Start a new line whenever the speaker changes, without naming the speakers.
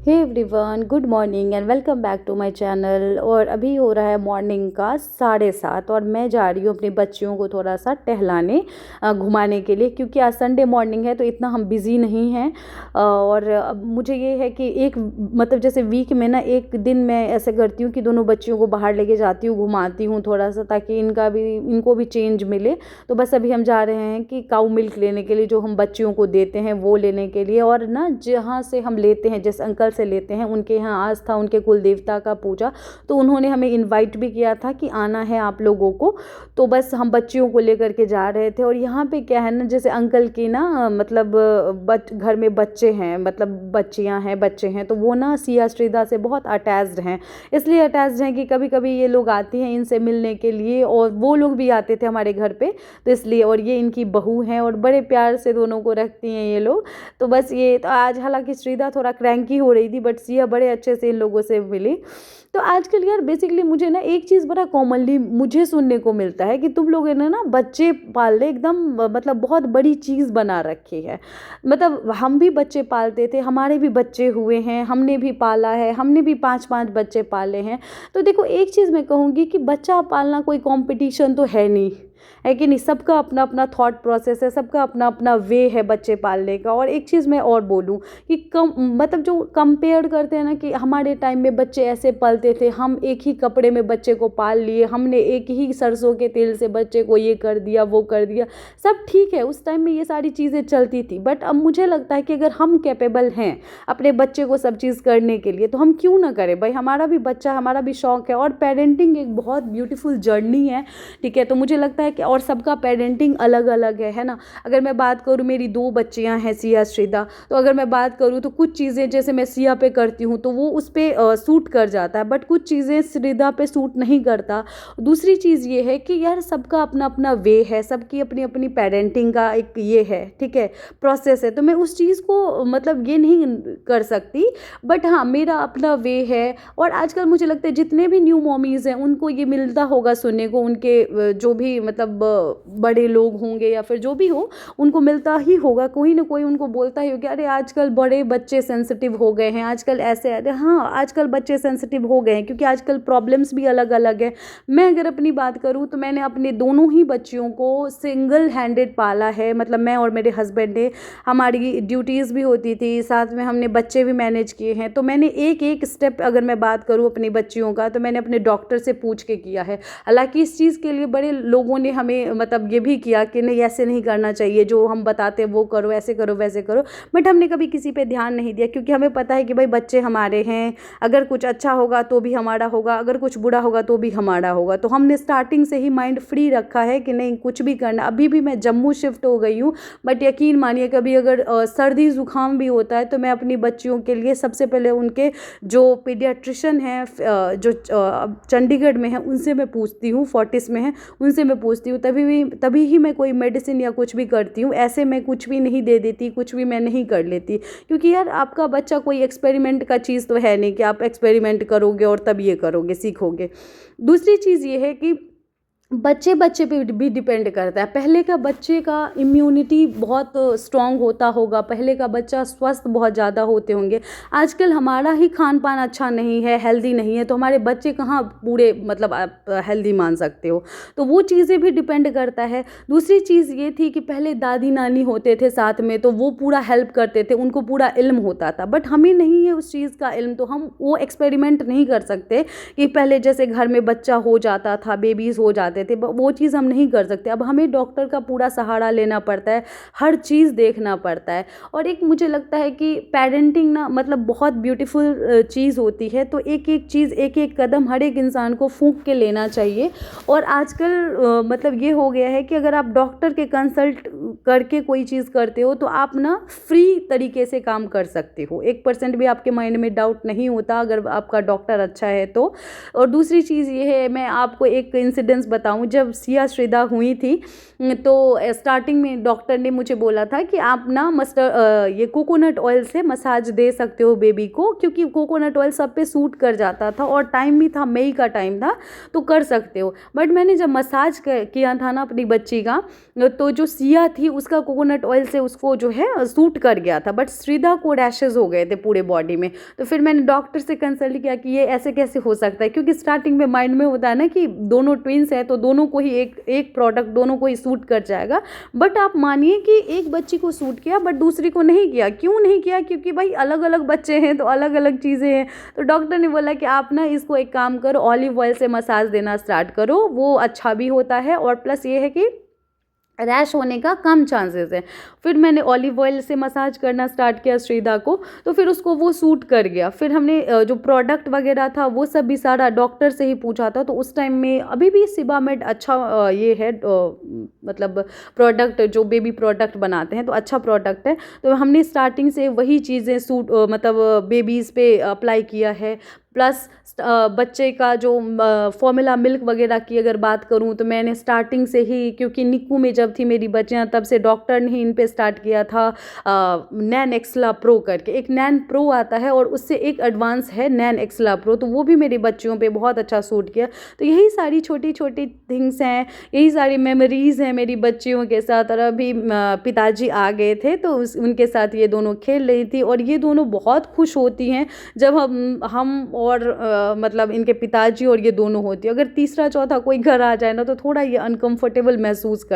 Hey everyone, good morning and welcome back to my channel. और अभी हो रहा है मॉर्निंग का 7:30 और मैं जा रही हूँ अपनी बच्चियों को थोड़ा सा टहलाने घुमाने के लिए, क्योंकि आज संडे मॉर्निंग है तो इतना हम बिज़ी नहीं हैं। और अब मुझे ये है कि एक मतलब जैसे वीक में ना एक दिन मैं ऐसे करती हूँ कि दोनों बच्चियों को बाहर लेके जाती हूँ, घुमाती हूँ थोड़ा सा, ताकि इनको भी चेंज मिले। तो बस अभी हम जा रहे हैं कि काऊ मिल्क लेने के लिए, जो हम बच्चियों को देते हैं वो लेने के लिए। और ना जहाँ से हम लेते हैं, जिस अंकल से लेते हैं, उनके यहाँ आज था उनके कुल देवता का पूजा, तो उन्होंने हमें इनवाइट भी किया था कि आना है आप लोगों को। तो बस हम बच्चियों को लेकर के जा रहे थे। और यहाँ पे क्या है ना, जैसे अंकल की ना मतलब घर में बच्चे हैं, मतलब बच्चियाँ हैं, बच्चे हैं, तो वो ना सिया श्रीदा से बहुत अटैच्ड हैं। इसलिए अटैच्ड हैं कि कभी कभी ये लोग आती हैं इनसे मिलने के लिए, और वो लोग भी आते थे हमारे घर पे, तो इसलिए। और ये इनकी बहू हैं और बड़े प्यार से दोनों को रखती हैं ये लोग। तो बस ये तो आज हालांकि श्रीदा थोड़ा क्रैंकी हो रही थी, बट सिया बड़े अच्छे से इन लोगों से मिली। तो आजकल यार बेसिकली मुझे ना एक चीज़ बड़ा कॉमनली मुझे सुनने को मिलता है कि तुम लोगों ने ना बच्चे पालने एकदम मतलब बहुत बड़ी चीज़ बना रखी है। मतलब हम भी बच्चे पालते थे, हमारे भी बच्चे हुए हैं, हमने भी पाला है, हमने भी 5-5 बच्चे पाले हैं। तो देखो एक चीज़ मैं कहूँगी कि बच्चा पालना कोई कंपटीशन तो है नहीं, है कि नहीं। सबका अपना अपना थॉट प्रोसेस है, सबका अपना अपना वे है बच्चे पालने का। और एक चीज़ मैं और बोलूँ कि मतलब जो कंपेयर करते हैं ना कि हमारे टाइम में बच्चे ऐसे पलते थे, हम एक ही कपड़े में बच्चे को पाल लिए, हमने एक ही सरसों के तेल से बच्चे को ये कर दिया वो कर दिया, सब ठीक है, उस टाइम में ये सारी चीज़ें चलती थी। बट अब मुझे लगता है कि अगर हम कैपेबल हैं अपने बच्चे को सब चीज़ करने के लिए, तो हम क्यों ना करें भाई। हमारा भी बच्चा, हमारा भी शौक़ है। और पेरेंटिंग एक बहुत ब्यूटीफुल जर्नी है, ठीक है। तो मुझे लगता है कि और सबका पेरेंटिंग अलग अलग है ना। अगर मैं बात करूँ, मेरी 2 बच्चियां हैं सिया श्रीदा, तो अगर मैं बात करूँ तो कुछ चीज़ें जैसे मैं सिया पे करती हूँ तो वो उस पर सूट कर जाता है, बट कुछ चीज़ें श्रीदा पे सूट नहीं करता। दूसरी चीज़ ये है कि यार सबका अपना अपना वे है, सबकी अपनी अपनी पेरेंटिंग का एक ये है, ठीक है, प्रोसेस है। तो मैं उस चीज़ को मतलब ये नहीं कर सकती, बट हाँ मेरा अपना वे है। और आजकल मुझे लगता है जितने भी न्यू मॉमीज़ हैं उनको ये मिलता होगा सुनने को, उनके जो भी मतलब बड़े लोग होंगे या फिर जो भी हो, उनको मिलता ही होगा, कोई ना कोई उनको बोलता ही होगा, अरे आजकल बड़े बच्चे सेंसिटिव हो गए हैं, आजकल ऐसे। अरे हाँ, आजकल बच्चे सेंसिटिव हो गए हैं क्योंकि आजकल प्रॉब्लम्स भी अलग अलग है। मैं अगर अपनी बात करूँ तो मैंने अपने दोनों ही बच्चियों को सिंगल हैंडेड पाला है। मतलब मैं और मेरे हस्बैंड ने, हमारी ड्यूटीज़ भी होती थी, साथ में हमने बच्चे भी मैनेज किए हैं। तो मैंने एक एक स्टेप, अगर मैं बात करूँ अपनी बच्चियों का, तो मैंने अपने डॉक्टर से पूछ के किया है। हालांकि इस चीज़ के लिए बड़े लोगों ने हमें मतलब ये भी किया कि नहीं ऐसे नहीं करना चाहिए, जो हम बताते हैं वो करो, ऐसे करो वैसे करो, बट हमने कभी किसी पे ध्यान नहीं दिया, क्योंकि हमें पता है कि भाई बच्चे हमारे हैं, अगर कुछ अच्छा होगा तो भी हमारा होगा, अगर कुछ बुरा होगा तो भी हमारा होगा। तो हमने स्टार्टिंग से ही माइंड फ्री रखा है कि नहीं कुछ भी करना। अभी भी मैं जम्मू शिफ्ट हो गई हूँ, बट यकीन मानिए कभी अगर सर्दी ज़ुकाम भी होता है तो मैं अपनी बच्चियों के लिए सबसे पहले उनके जो पीडियाट्रिशियन हैं जो चंडीगढ़ में है उनसे मैं पूछती हूँ, फोर्टिस में है उनसे मैं पूछती हूँ, तभी ही मैं कोई मेडिसिन या कुछ भी करती हूँ। ऐसे मैं कुछ भी नहीं दे देती, कुछ भी मैं नहीं कर लेती, क्योंकि यार आपका बच्चा कोई एक्सपेरिमेंट का चीज़ तो है नहीं कि आप एक्सपेरिमेंट करोगे और तब ये करोगे सीखोगे। दूसरी चीज़ ये है कि बच्चे बच्चे पे भी डिपेंड करता है। पहले का बच्चे का इम्यूनिटी बहुत स्ट्रांग होता होगा, पहले का बच्चा स्वस्थ बहुत ज़्यादा होते होंगे। आजकल हमारा ही खान पान अच्छा नहीं है, हेल्दी नहीं है, तो हमारे बच्चे कहाँ पूरे मतलब आप हेल्दी मान सकते हो। तो वो चीज़ें भी डिपेंड करता है। दूसरी चीज़ ये थी कि पहले दादी नानी होते थे साथ में, तो वो पूरा हेल्प करते थे, उनको पूरा इल्म होता था, बट हमें नहीं है उस चीज़ का इल्म, तो हम वो एक्सपेरिमेंट नहीं कर सकते कि पहले जैसे घर में बच्चा हो जाता था, बेबीज़ हो जाते थे, वो चीज़ हम नहीं कर सकते। अब हमें डॉक्टर का पूरा सहारा लेना पड़ता है, हर चीज़ देखना पड़ता है। और एक मुझे लगता है कि पेरेंटिंग ना मतलब बहुत ब्यूटीफुल चीज़ होती है, तो एक एक चीज़, एक एक कदम हर एक इंसान को फूंक के लेना चाहिए। और आजकल मतलब ये हो गया है कि अगर आप डॉक्टर के कंसल्ट करके कोई चीज़ करते हो तो आप ना फ्री तरीके से काम कर सकते हो, 1% भी आपके माइंड में डाउट नहीं होता अगर आपका डॉक्टर अच्छा है तो। और दूसरी चीज़ ये है, मैं आपको एक इंसिडेंस बता बताऊँ, जब सिया श्रीदा हुई थी तो स्टार्टिंग में डॉक्टर ने मुझे बोला था कि आप ना ये कोकोनट ऑयल से मसाज दे सकते हो बेबी को, क्योंकि कोकोनट ऑयल सब पे सूट कर जाता था और टाइम भी था, मई का टाइम था, तो कर सकते हो। बट मैंने जब मसाज किया था ना अपनी बच्ची का, तो जो सिया थी उसका कोकोनट ऑयल से उसको जो है सूट कर गया था, बट श्रीदा को रैशेज़ हो गए थे पूरे बॉडी में। तो फिर मैंने डॉक्टर से कंसल्ट किया कि ये ऐसे कैसे हो सकता है, क्योंकि स्टार्टिंग में माइंड में होता है ना कि दोनों ट्विंस हैं तो दोनों को ही एक प्रोडक्ट दोनों को ही सूट कर जाएगा। बट आप मानिए कि एक बच्ची को सूट किया बट दूसरी को नहीं किया। क्यों नहीं किया? क्योंकि भाई अलग अलग बच्चे हैं तो अलग अलग चीज़ें हैं। तो डॉक्टर ने बोला कि आप ना इसको एक काम करो, ऑलिव ऑयल से मसाज देना स्टार्ट करो, वो अच्छा भी होता है और प्लस ये है कि रैश होने का कम चांसेस है। फिर मैंने ऑलिव ऑयल से मसाज करना स्टार्ट किया श्रीदा को, तो फिर उसको वो सूट कर गया। फिर हमने जो प्रोडक्ट वगैरह था वो सब भी सारा डॉक्टर से ही पूछा था, तो उस टाइम में अभी भी सिबामेड अच्छा ये है मतलब प्रोडक्ट जो बेबी प्रोडक्ट बनाते हैं तो अच्छा प्रोडक्ट है। तो हमने स्टार्टिंग से वही चीज़ें सूट मतलब बेबीज़ पे अप्लाई किया है। प्लस बच्चे का जो फॉर्मूला मिल्क वगैरह की अगर बात करूं तो मैंने स्टार्टिंग से ही, क्योंकि निक्कू में जब थी मेरी बच्चियां तब से डॉक्टर ने ही इन पे स्टार्ट किया था नैन एक्सला प्रो करके। एक नैन प्रो आता है और उससे एक एडवांस है नैन एक्सला प्रो, तो वो भी मेरी बच्चियों पे बहुत अच्छा सूट किया। तो यही सारी छोटी छोटी थिंग्स हैं, यही सारी मेमोरीज़ हैं मेरी बच्चियों के साथ। और अभी पिताजी आ गए थे तो उनके साथ ये दोनों खेल रही थी और ये दोनों बहुत खुश होती हैं जब हम और मतलब इनके पिताजी और ये दोनों होती है। अगर तीसरा चौथा कोई घर आ जाए ना तो थोड़ा ये अनकंफर्टेबल महसूस कर